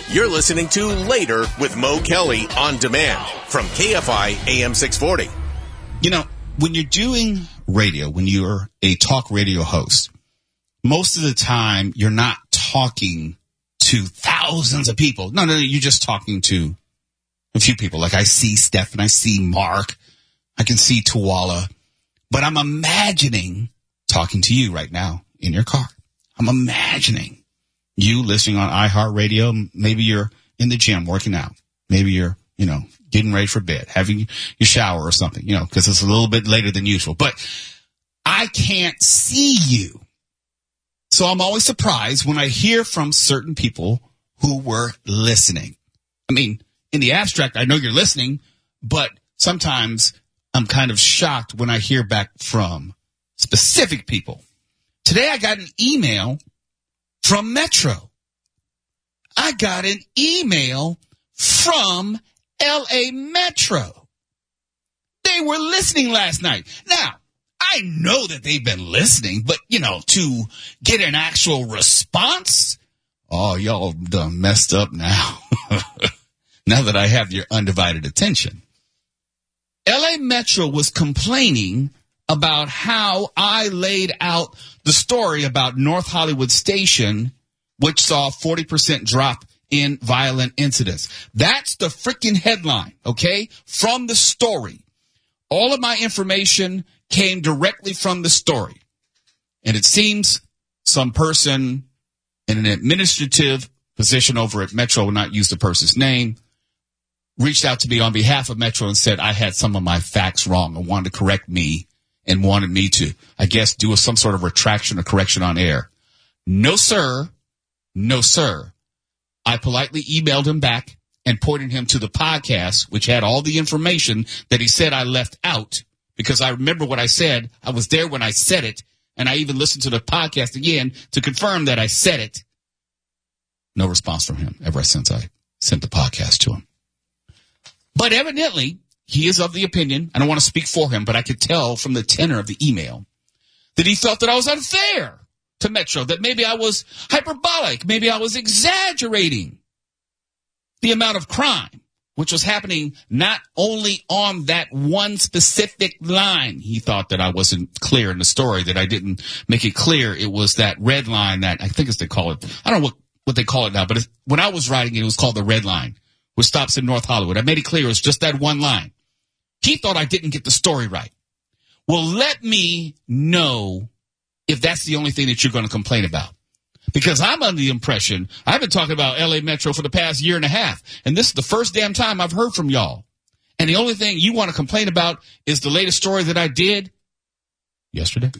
You're listening to Later with Mo Kelly on demand from KFI AM 640. You know, when you're doing radio, when you're a talk radio host, most of the time you're not talking to thousands of people. No, you're just talking to a few people. Like I see Steph and I see Mark. I can see Tuwala. But I'm imagining talking to you right now in your car. I'm imagining you listening on iHeartRadio. Maybe you're in the gym working out. Maybe you're, getting ready for bed, having your shower or something, because it's a little bit later than usual. But I can't see you. So I'm always surprised when I hear from certain people who were listening. I mean, in the abstract, I know you're listening, but sometimes I'm kind of shocked when I hear back from specific people. Today I got an email from Metro. I got an email from LA Metro. They were listening last night. Now, I know that they've been listening, but, to get an actual response, y'all done messed up now. Now that I have your undivided attention. LA Metro was complaining about how I laid out the story about North Hollywood Station, which saw a 40% drop in violent incidents. That's the freaking headline, okay, from the story. All of my information came directly from the story. And it seems some person in an administrative position over at Metro, will not use the person's name, reached out to me on behalf of Metro and said I had some of my facts wrong and wanted to correct me and wanted me to, I guess, do some sort of retraction or correction on air. No, sir. No, sir. I politely emailed him back and pointed him to the podcast, which had all the information that he said I left out, because I remember what I said. I was there when I said it, and I even listened to the podcast again to confirm that I said it. No response from him ever since I sent the podcast to him. But evidently, he is of the opinion, I don't want to speak for him, but I could tell from the tenor of the email that he felt that I was unfair to Metro, that maybe I was hyperbolic, maybe I was exaggerating the amount of crime, which was happening not only on that one specific line. He thought that I wasn't clear in the story, that I didn't make it clear. It was that red line that I think as they call it. I don't know what they call it now, but when I was writing it, it was called the red line, which stops in North Hollywood. I made it clear it was just that one line. He thought I didn't get the story right. Well, let me know if that's the only thing that you're going to complain about. Because I'm under the impression, I've been talking about LA Metro for the past year and a half, and this is the first damn time I've heard from y'all. And the only thing you want to complain about is the latest story that I did yesterday.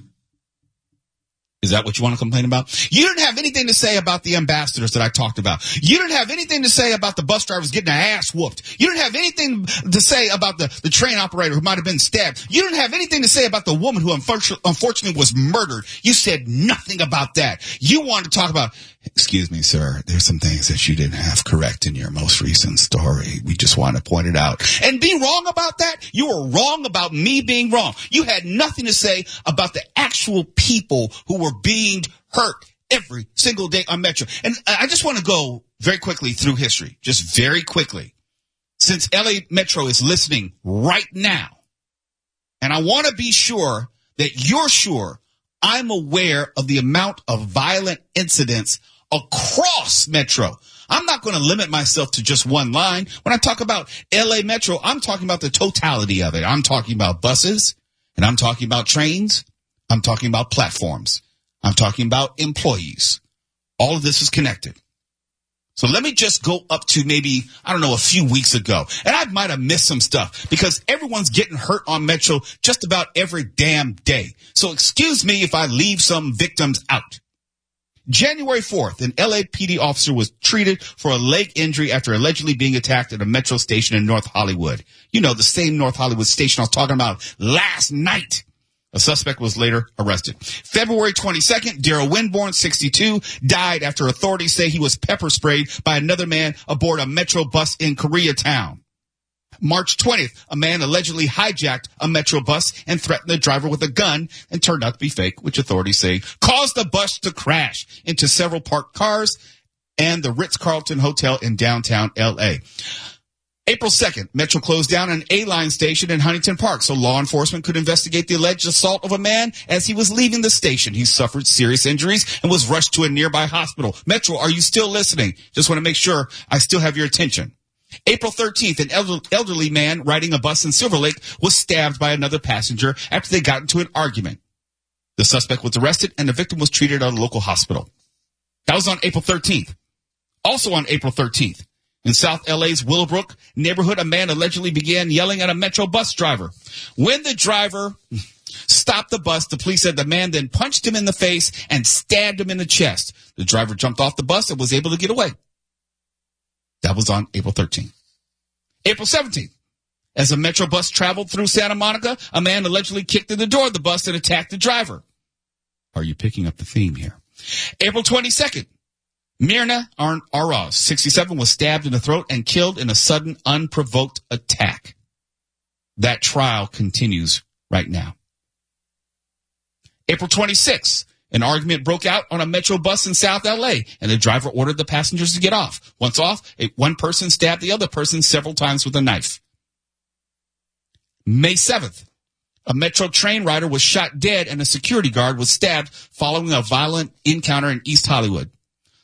Is that what you want to complain about? You didn't have anything to say about the ambassadors that I talked about. You didn't have anything to say about the bus drivers getting their ass whooped. You didn't have anything to say about the train operator who might have been stabbed. You didn't have anything to say about the woman who unfortunately was murdered. You said nothing about that. You wanted to talk about, excuse me, sir, there's some things that you didn't have correct in your most recent story. We just want to point it out. And be wrong about that? You were wrong about me being wrong. You had nothing to say about the actual people who were being hurt every single day on Metro. And I just want to go very quickly through history, just very quickly. Since LA Metro is listening right now, and I want to be sure that you're sure I'm aware of the amount of violent incidents across Metro. I'm not going to limit myself to just one line. When I talk about LA Metro, I'm talking about the totality of it. I'm talking about buses, and I'm talking about trains. I'm talking about platforms. I'm talking about employees. All of this is connected. So let me just go up to maybe, a few weeks ago. And I might have missed some stuff because everyone's getting hurt on Metro just about every damn day. So excuse me if I leave some victims out. January 4th, an LAPD officer was treated for a leg injury after allegedly being attacked at a Metro station in North Hollywood. The same North Hollywood station I was talking about last night. A suspect was later arrested. February 22nd, Darrell Winborn, 62, died after authorities say he was pepper sprayed by another man aboard a Metro bus in Koreatown. March 20th, a man allegedly hijacked a Metro bus and threatened the driver with a gun and turned out to be fake, which authorities say caused the bus to crash into several parked cars and the Ritz-Carlton Hotel in downtown L.A. April 2nd, Metro closed down an A-line station in Huntington Park so law enforcement could investigate the alleged assault of a man as he was leaving the station. He suffered serious injuries and was rushed to a nearby hospital. Metro, are you still listening? Just want to make sure I still have your attention. April 13th, an elderly man riding a bus in Silver Lake was stabbed by another passenger after they got into an argument. The suspect was arrested and the victim was treated at a local hospital. That was on April 13th. Also on April 13th, in South LA's Willowbrook neighborhood, a man allegedly began yelling at a Metro bus driver. When the driver stopped the bus, the police said the man then punched him in the face and stabbed him in the chest. The driver jumped off the bus and was able to get away. That was on April 13th. April 17th, as a Metro bus traveled through Santa Monica, a man allegedly kicked in the door of the bus and attacked the driver. Are you picking up the theme here? April 22nd. Mirna Araz, 67, was stabbed in the throat and killed in a sudden, unprovoked attack. That trial continues right now. April 26th, an argument broke out on a Metro bus in South L.A., and the driver ordered the passengers to get off. Once off, one person stabbed the other person several times with a knife. May 7th, a Metro train rider was shot dead and a security guard was stabbed following a violent encounter in East Hollywood.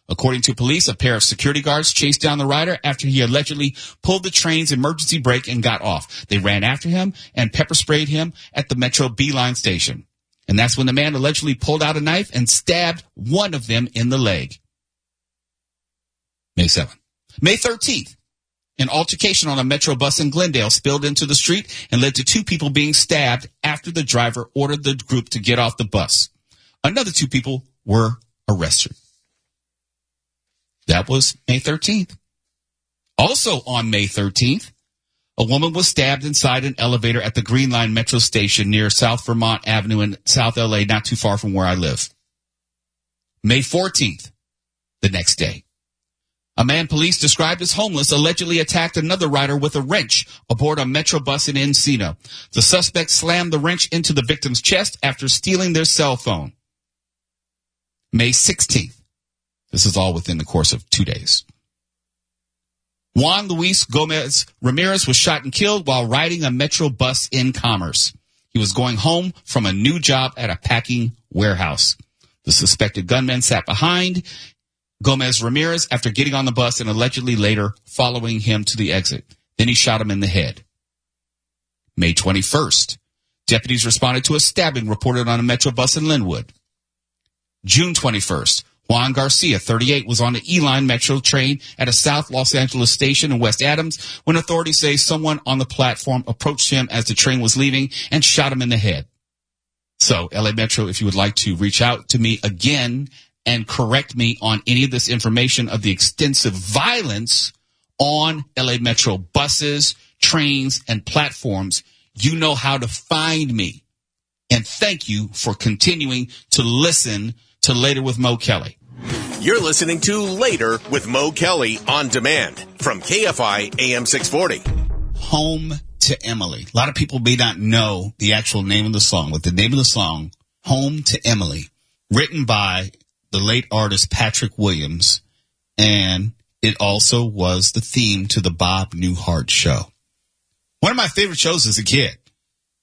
According to police, a pair of security guards chased down the rider after he allegedly pulled the train's emergency brake and got off. They ran after him and pepper sprayed him at the Metro B-line station. And that's when the man allegedly pulled out a knife and stabbed one of them in the leg. May 7th. May 13th, an altercation on a Metro bus in Glendale spilled into the street and led to two people being stabbed after the driver ordered the group to get off the bus. Another two people were arrested. That was May 13th. Also on May 13th, a woman was stabbed inside an elevator at the Green Line Metro station near South Vermont Avenue in South LA, not too far from where I live. May 14th, the next day, a man police described as homeless allegedly attacked another rider with a wrench aboard a Metro bus in Encino. The suspect slammed the wrench into the victim's chest after stealing their cell phone. May 16th. This is all within the course of 2 days. Juan Luis Gomez Ramirez was shot and killed while riding a Metro bus in Commerce. He was going home from a new job at a packing warehouse. The suspected gunman sat behind Gomez Ramirez after getting on the bus and allegedly later following him to the exit. Then he shot him in the head. May 21st, deputies responded to a stabbing reported on a Metro bus in Linwood. June 21st, Juan Garcia, 38, was on the E-Line Metro train at a South Los Angeles station in West Adams when authorities say someone on the platform approached him as the train was leaving and shot him in the head. So, LA Metro, if you would like to reach out to me again and correct me on any of this information of the extensive violence on LA Metro buses, trains, and platforms, you know how to find me. And thank you for continuing to listen to Later with Mo Kelly. You're listening to Later with Mo Kelly on demand from KFI AM 640. Home to Emily. A lot of people may not know the actual name of the song, but the name of the song, Home to Emily, written by the late artist Patrick Williams, and it also was the theme to the Bob Newhart show. One of my favorite shows as a kid.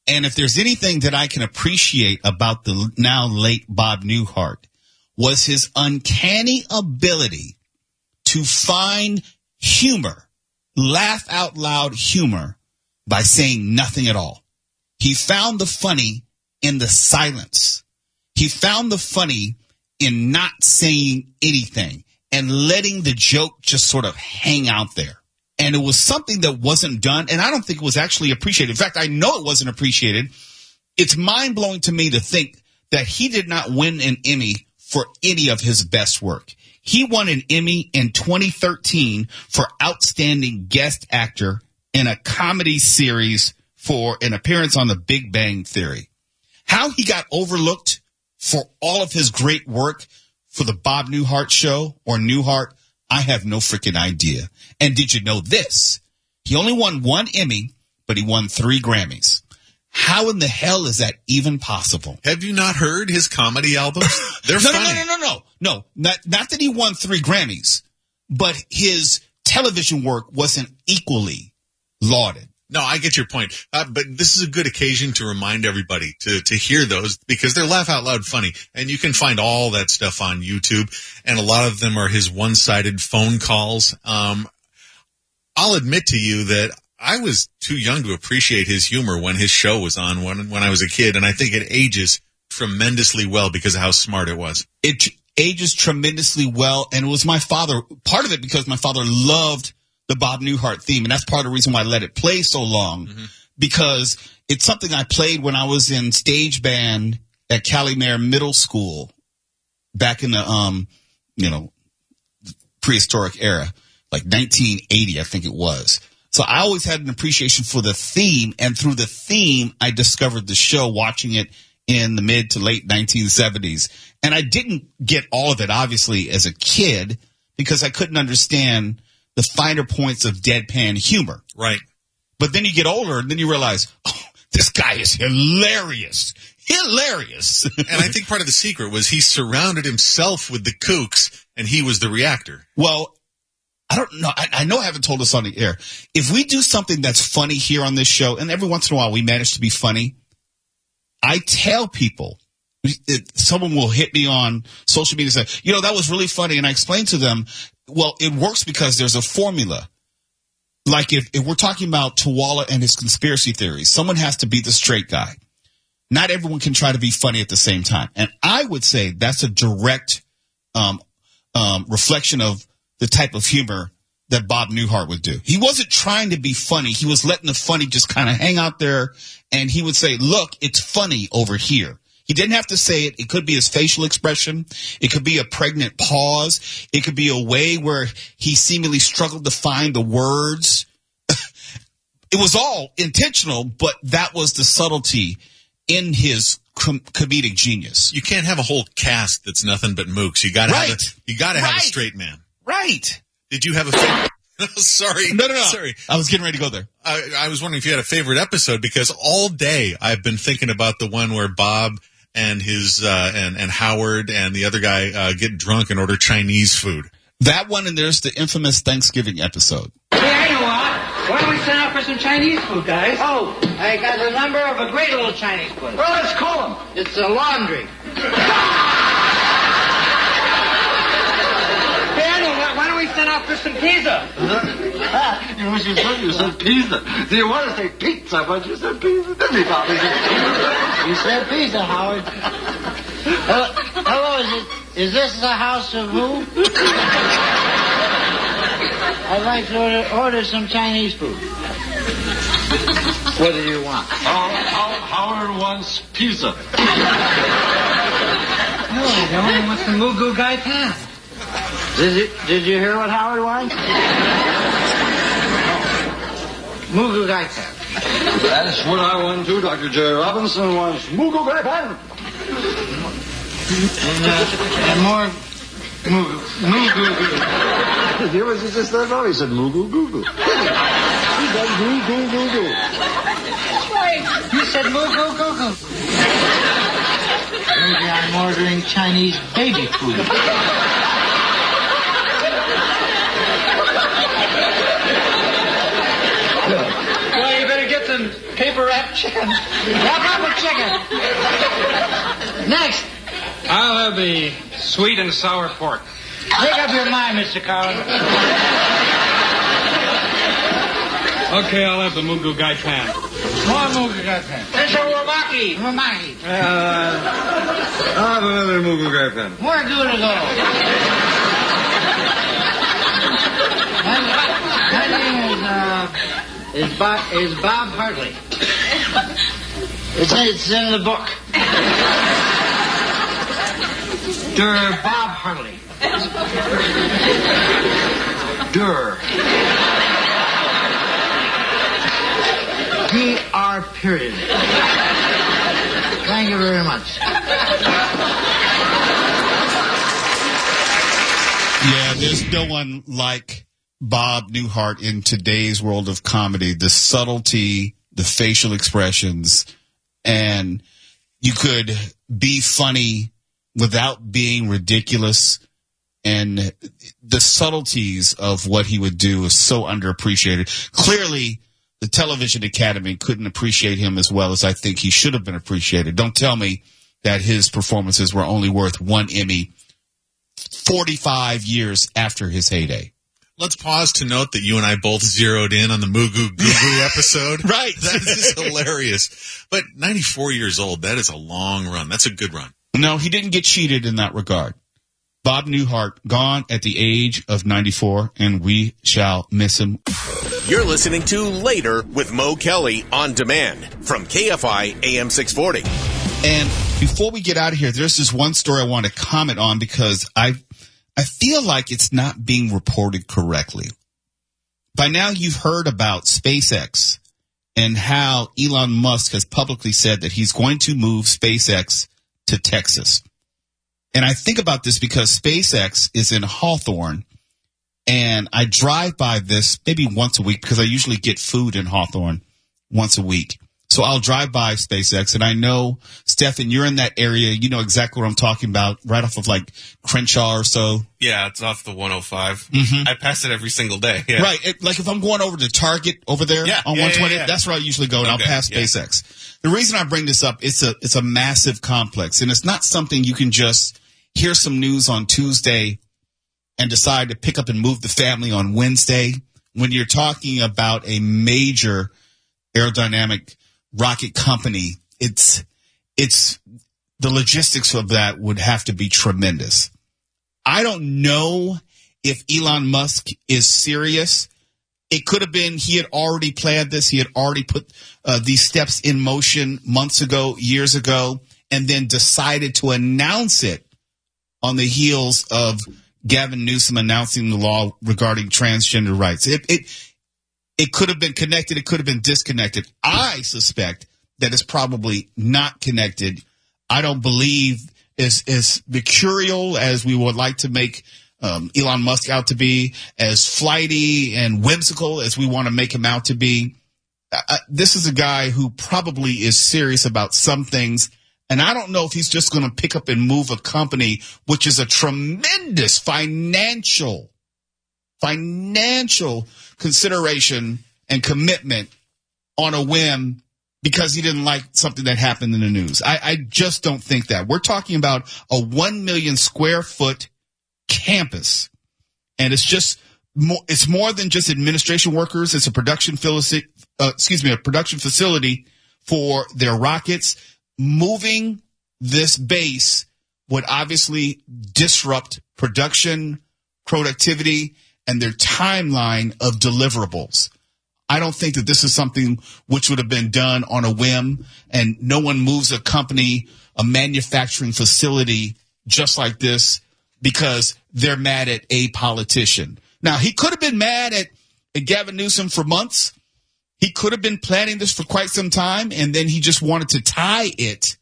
And if there's anything that I can appreciate about the now late Bob Newhart, was his uncanny ability to find humor, laugh out loud humor, by saying nothing at all. He found the funny in the silence. He found the funny in not saying anything and letting the joke just sort of hang out there. And it was something that wasn't done, and I don't think it was actually appreciated. In fact, I know it wasn't appreciated. It's mind-blowing to me to think that he did not win an Emmy for any of his best work. He won an Emmy in 2013 for Outstanding Guest Actor in a comedy series for an appearance on The Big Bang Theory. How he got overlooked for all of his great work for the Bob Newhart show or Newhart, I have no freaking idea. And did you know this? He only won one Emmy, but he won 3 Grammys. How in the hell is that even possible? Have you not heard his comedy albums? They're funny. No. Not that he won 3 Grammys, but his television work wasn't equally lauded. No, I get your point. But this is a good occasion to remind everybody to hear those, because they're laugh out loud funny. And you can find all that stuff on YouTube. And a lot of them are his one-sided phone calls. I'll admit to you that I was too young to appreciate his humor when his show was on when I was a kid. And I think it ages tremendously well because of how smart it was. It ages tremendously well. And it was my father, part of it because my father loved the Bob Newhart theme. And that's part of the reason why I let it play so long, because it's something I played when I was in stage band at Calimere Middle School back in the, prehistoric era, like 1980, I think it was. So I always had an appreciation for the theme. And through the theme, I discovered the show, watching it in the mid to late 1970s. And I didn't get all of it, obviously, as a kid, because I couldn't understand the finer points of deadpan humor. Right. But then you get older and then you realize, oh, this guy is hilarious. Hilarious. And I think part of the secret was he surrounded himself with the kooks and he was the reactor. Well, I don't know. I know I haven't told us on the air. If we do something that's funny here on this show, and every once in a while we manage to be funny, I tell people, someone will hit me on social media and say, that was really funny. And I explain to them, well, it works because there's a formula. Like if we're talking about Tawala and his conspiracy theories, someone has to be the straight guy. Not everyone can try to be funny at the same time. And I would say that's a direct reflection of the type of humor that Bob Newhart would do. He wasn't trying to be funny. He was letting the funny just kind of hang out there. And he would say, look, it's funny over here. He didn't have to say it. It could be his facial expression. It could be a pregnant pause. It could be a way where he seemingly struggled to find the words. It was all intentional, but that was the subtlety in his comedic genius. You can't have a whole cast that's nothing but mooks. You got to have a straight man. Right. Did you have a favorite? Sorry. No. Sorry. I was getting ready to go there. I was wondering if you had a favorite episode, because all day I've been thinking about the one where Bob and his and Howard and the other guy get drunk and order Chinese food. That one, and there's the infamous Thanksgiving episode. Hey, I know what. Why don't we send out for some Chinese food, guys? Oh, I got the number of a great little Chinese place. Well, let's call them. It's a laundry. Why don't we send out for some pizza? You said pizza. Do you want to say pizza, but you said pizza, didn't you, Bobby? You said pizza, Howard. Hello, is this the house of who? I'd like to order some Chinese food. What do you want? Howard wants pizza. No, I don't. He wants the Mugu Gai Pan. Did you hear what Howard wants? Mugu Gai Pan. That's what I want too. Dr. Jerry Robinson wants Mugu Gai Pan. And more Mugu. You hear what you just said? No, he said Mugu Goo Goo. He said Mugu Goo Goo. That's right. You said Mugu Goo Goo. Maybe I'm ordering Chinese baby food. Well, you better get some paper wrapped chicken. Wrap up with chicken. Next. I'll have the sweet and sour pork. Make up your mind, Mr. Collins. Okay, I'll have the Mugu Gai Pan. More Mugu Gai Pan. There's a Ramaki. I'll have another Mugu Gai Pan. More good to go. My name is Bob Hartley. It's in the book. Bob Hartley. DR period. Thank you very much. Yeah, there's no one like Bob Newhart in today's world of comedy. The subtlety, the facial expressions, and you could be funny without being ridiculous. and the subtleties of what he would do is so underappreciated. Clearly, the Television Academy couldn't appreciate him as well as I think he should have been appreciated. Don't tell me that his performances were only worth one Emmy 45 years after his heyday. Let's pause to note that you and I both zeroed in on the Mugu Goo episode. Right. That is hilarious. But 94 years old, that is a long run. That's a good run. No, he didn't get cheated in that regard. Bob Newhart, gone at the age of 94, and we shall miss him. You're listening to Later with Mo Kelly on demand from KFI AM 640. And before we get out of here, there's this one story I want to comment on because I feel like it's not being reported correctly. By now, you've heard about SpaceX and how Elon Musk has publicly said that he's going to move SpaceX to Texas. And I think about this because SpaceX is in Hawthorne, and I drive by this maybe once a week because I usually get food in Hawthorne once a week. So I'll drive by SpaceX, and I know, Stefan, you're in that area. You know exactly what I'm talking about, right off of like Crenshaw or so. Yeah, it's off the 105. Mm-hmm. I pass it every single day. Yeah. Right. Like if I'm going over to Target over there on 120, that's where I usually go, and I'll pass SpaceX. The reason I bring this up, it's a massive complex, and it's not something you can just hear some news on Tuesday and decide to pick up and move the family on Wednesday. When you're talking about a major aerodynamic rocket company, it's the logistics of that would have to be tremendous. I don't know if Elon Musk is serious. It could have been he had already planned this. He had already put these steps in motion months ago, years ago, and then decided to announce it on the heels of Gavin Newsom announcing the law regarding transgender rights. It could have been connected. It could have been disconnected. I suspect that it's probably not connected. I don't believe as mercurial as we would like to make Elon Musk out to be, as flighty and whimsical as we want to make him out to be. This is a guy who probably is serious about some things. And I don't know if he's just going to pick up and move a company, which is a tremendous financial consideration and commitment on a whim because he didn't like something that happened in the news. I just don't think that. We're talking about a 1 million square foot campus. And it's more than just administration workers. It's a production facility for their rockets. Moving this base would obviously disrupt production, productivity, and their timeline of deliverables. I don't think that this is something which would have been done on a whim, and no one moves a company, a manufacturing facility just like this because they're mad at a politician. Now, he could have been mad at Gavin Newsom for months. He could have been planning this for quite some time, and then he just wanted to tie it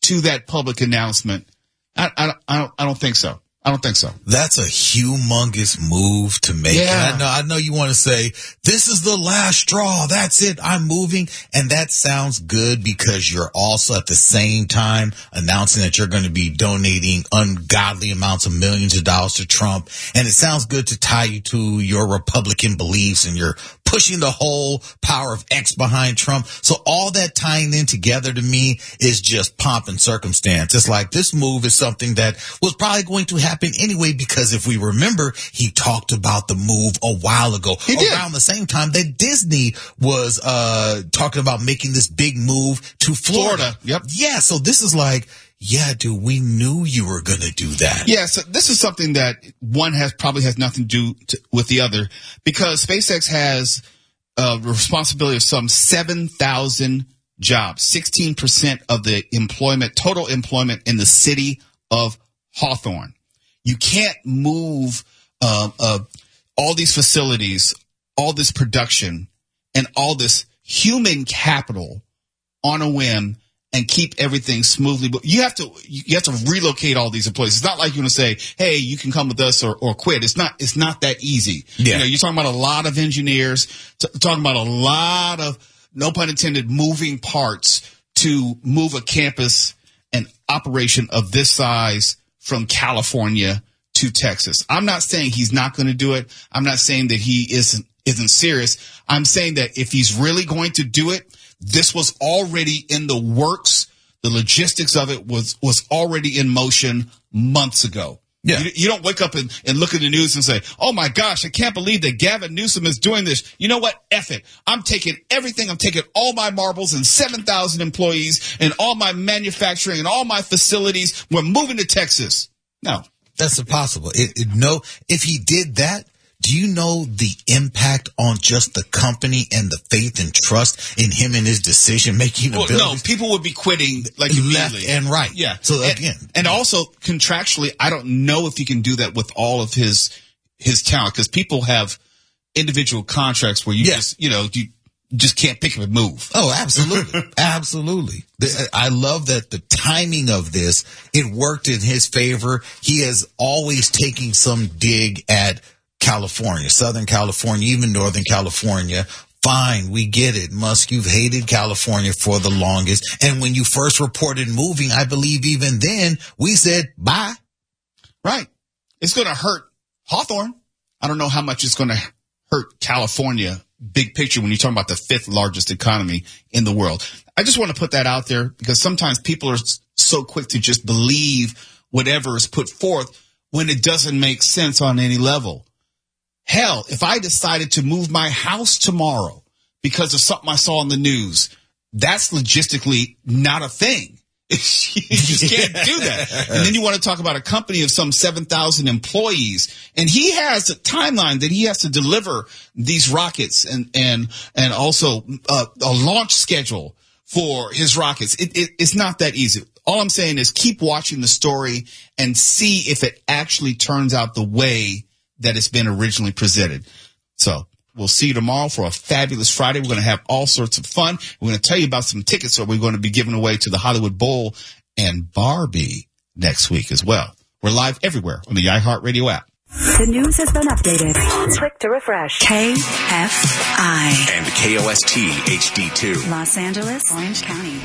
to that public announcement. I don't think so. I don't think so. That's a humongous move to make. Yeah. I know you want to say, this is the last straw. That's it. I'm moving. And that sounds good because you're also at the same time announcing that you're going to be donating ungodly amounts of millions of dollars to Trump. And it sounds good to tie you to your Republican beliefs, and you're pushing the whole power of X behind Trump. So all that tying in together to me is just pomp and circumstance. It's like this move is something that was probably going to happen anyway, because if we remember, he talked about the move a while ago. He did. Around the same time that Disney was talking about making this big move to Florida. Yep. Yeah, so this is like, yeah, dude, we knew you were going to do that. Yeah, so this is something that one probably has nothing to do with the other, because SpaceX has the responsibility of some 7,000 jobs, 16% of the total employment in the city of Hawthorne. You can't move all these facilities, all this production, and all this human capital on a whim and keep everything smoothly. But you have to relocate all these employees. It's not like you're going to say, hey, you can come with us or quit. It's not that easy. Yeah. You're talking about a lot of engineers, talking about a lot of, no pun intended, moving parts to move a campus and operation of this size from California to Texas. I'm not saying he's not going to do it. I'm not saying that he isn't serious. I'm saying that if he's really going to do it, this was already in the works. The logistics of it was already in motion months ago. Yeah. You don't wake up and look at the news and say, oh my gosh, I can't believe that Gavin Newsom is doing this. You know what? F it. I'm taking everything. I'm taking all my marbles and 7,000 employees and all my manufacturing and all my facilities. We're moving to Texas. No. That's impossible. If he did that, do you know the impact on just the company and the faith and trust in him and his decision-making abilities? No, people would be quitting like left and right. Yeah. So again. And also contractually, I don't know if he can do that with all of his talent, because people have individual contracts where you just can't pick up and move. Oh, absolutely. Absolutely. I love that the timing of this, it worked in his favor. He is always taking some dig at California, Southern California, even Northern California. Fine, we get it. Musk, you've hated California for the longest. And when you first reported moving, I believe even then, we said bye. Right. It's going to hurt Hawthorne. I don't know how much it's going to hurt California, big picture, when you're talking about the 5th largest economy in the world. I just want to put that out there because sometimes people are so quick to just believe whatever is put forth when it doesn't make sense on any level. Hell, if I decided to move my house tomorrow because of something I saw in the news, that's logistically not a thing. You just can't do that. And then you want to talk about a company of some 7,000 employees, and he has a timeline that he has to deliver these rockets and also a launch schedule for his rockets. It's not that easy. All I'm saying is keep watching the story and see if it actually turns out the way that it's been originally presented. So we'll see you tomorrow for a fabulous Friday. We're going to have all sorts of fun. We're going to tell you about some tickets that we're going to be giving away to the Hollywood Bowl and Barbie next week as well. We're live everywhere on the iHeartRadio app. The news has been updated. Click to refresh. KFI and KOST HD2. Los Angeles, Orange County.